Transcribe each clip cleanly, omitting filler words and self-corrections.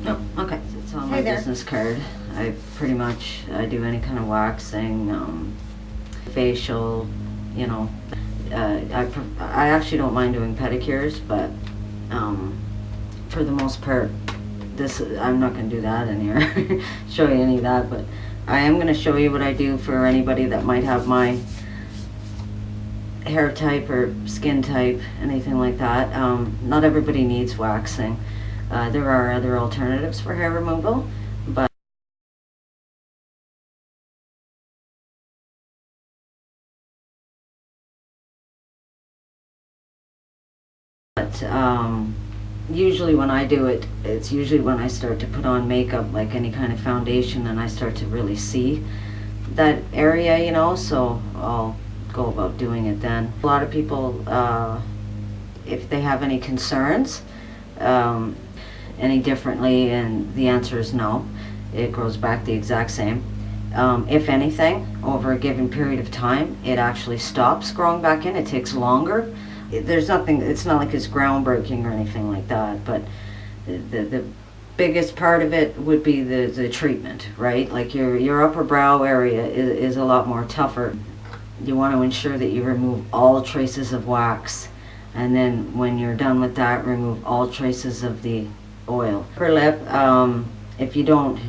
No, okay. It's on my Hey there. business card. I do any kind of waxing, facial, you know. I actually don't mind doing pedicures, but for the most part, I'm not going to do that in here, show you any of that, but I am going to show you what I do for anybody that might have my hair type or skin type, anything like that. Not everybody needs waxing. There are other alternatives for hair removal, but usually when I do it, it's usually when I start to put on makeup, like any kind of foundation, and I start to really see that area, you know, so I'll go about doing it then. A lot of people, if they have any concerns, any differently, and the answer is no. It grows back the exact same. If anything, over a given period of time, it actually stops growing back in. It takes longer. There's nothing, it's not like it's groundbreaking or anything like that, but the biggest part of it would be the treatment, right? Like your upper brow area is a lot more tougher. You want to ensure that you remove all traces of wax, and then when you're done with that, remove all traces of the oil. Upper lip, if you don't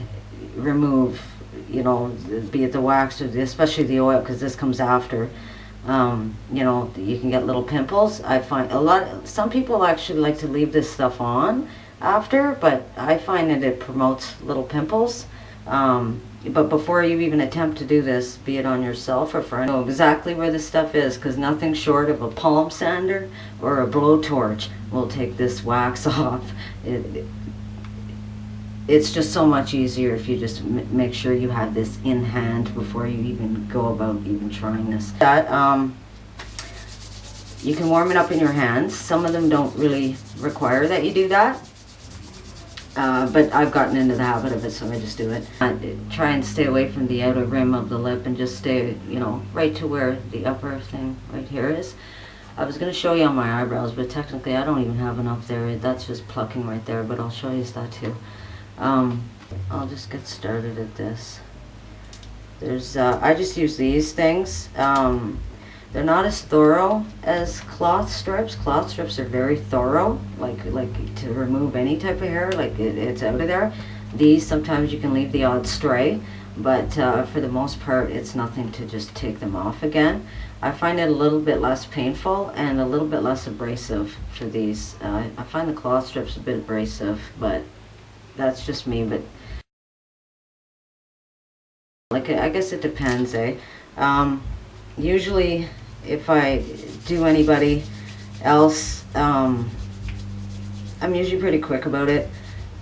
remove, you know, be it the wax or especially the oil, because this comes after, you know, you can get little pimples. I find some people actually like to leave this stuff on after, but I find that it promotes little pimples. But before you even attempt to do this, be it on yourself or for anyone, know exactly where this stuff is, because nothing short of a palm sander or a blowtorch will take this wax off. It's just so much easier if you just make sure you have this in hand before you even go about even trying this. You can warm it up in your hands. Some of them don't really require that you do that. But I've gotten into the habit of it, so I just do it. Try and stay away from the outer rim of the lip and just stay, you know, right to where the upper thing right here is. I was going to show you on my eyebrows, but technically I don't even have enough there. That's just plucking right there, but I'll show you that too. I'll just get started at this. I just use these things. They're not as thorough as cloth strips. Cloth strips are very thorough, like to remove any type of hair, like it's out of there. These, sometimes you can leave the odd stray, but for the most part, it's nothing to just take them off again. I find it a little bit less painful and a little bit less abrasive for these. I find the cloth strips a bit abrasive, but that's just me. But like, I guess it depends, eh? Usually, if I do anybody else, I'm usually pretty quick about it.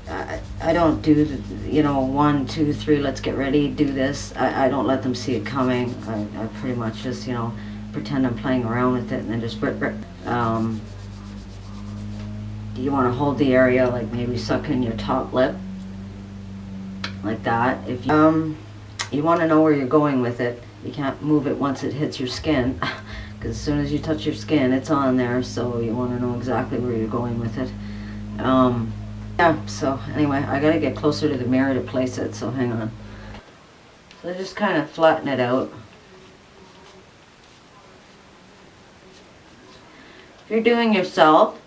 I don't do the, you know, 1, 2, 3, let's get ready, do this. I don't let them see it coming. I pretty much just, you know, pretend I'm playing around with it and then just rip. You want to hold the area, like maybe suck in your top lip, like that. If you want to know where you're going with it, you can't move it once it hits your skin, because as soon as you touch your skin, it's on there, so you want to know exactly where you're going with it. Yeah, so anyway, I gotta get closer to the mirror to place it, so hang on. So just kind of flatten it out. If you're doing yourself,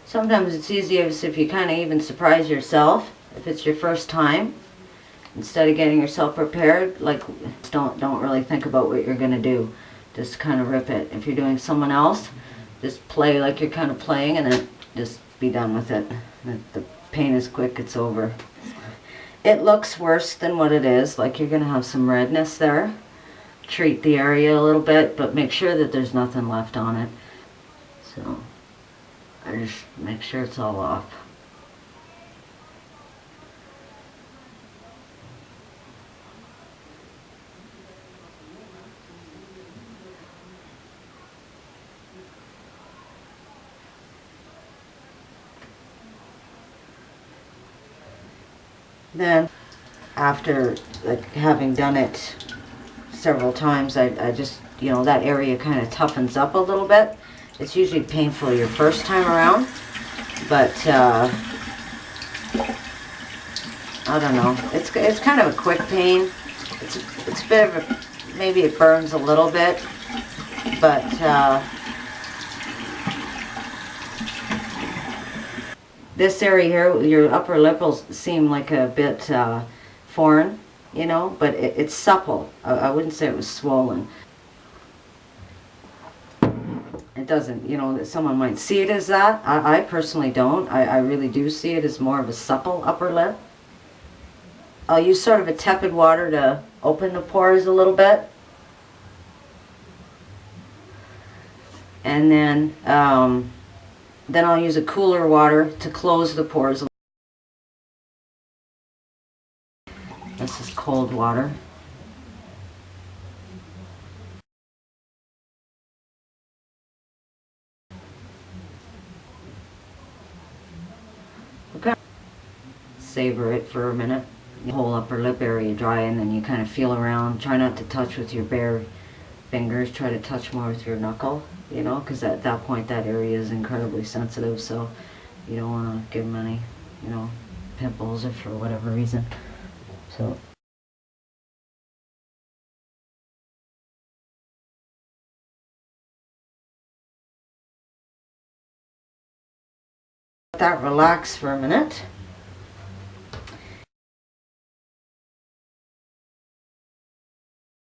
sometimes it's easiest if you kind of even surprise yourself, if it's your first time. Instead of getting yourself prepared, like, don't really think about what you're gonna do. Just kind of rip it. If you're doing someone else, just play like you're kind of playing, and then just be done with it. The pain is quick, it's over. It looks worse than what it is, like you're gonna have some redness there. Treat the area a little bit, but make sure that there's nothing left on it. So, I just make sure it's all off. Then, after like having done it several times, I just, you know, that area kind of toughens up a little bit. It's usually painful your first time around, but I don't know. It's kind of a quick pain. It's a bit of a, maybe it burns a little bit, but this area here, your upper lip will seem like a bit foreign, you know, but it's supple. I wouldn't say it was swollen. It doesn't, you know, someone might see it as that. I personally don't. I really do see it as more of a supple upper lip. I'll use sort of a tepid water to open the pores a little bit. And then I'll use a cooler water to close the pores. This is cold water. Okay. Savor it for a minute. The whole upper lip area dry, and then you kind of feel around. Try not to touch with your bare fingers. Try to touch more with your knuckle, you know, because at that point that area is incredibly sensitive, so you don't want to give them any, you know, pimples or for whatever reason. So let that relax for a minute.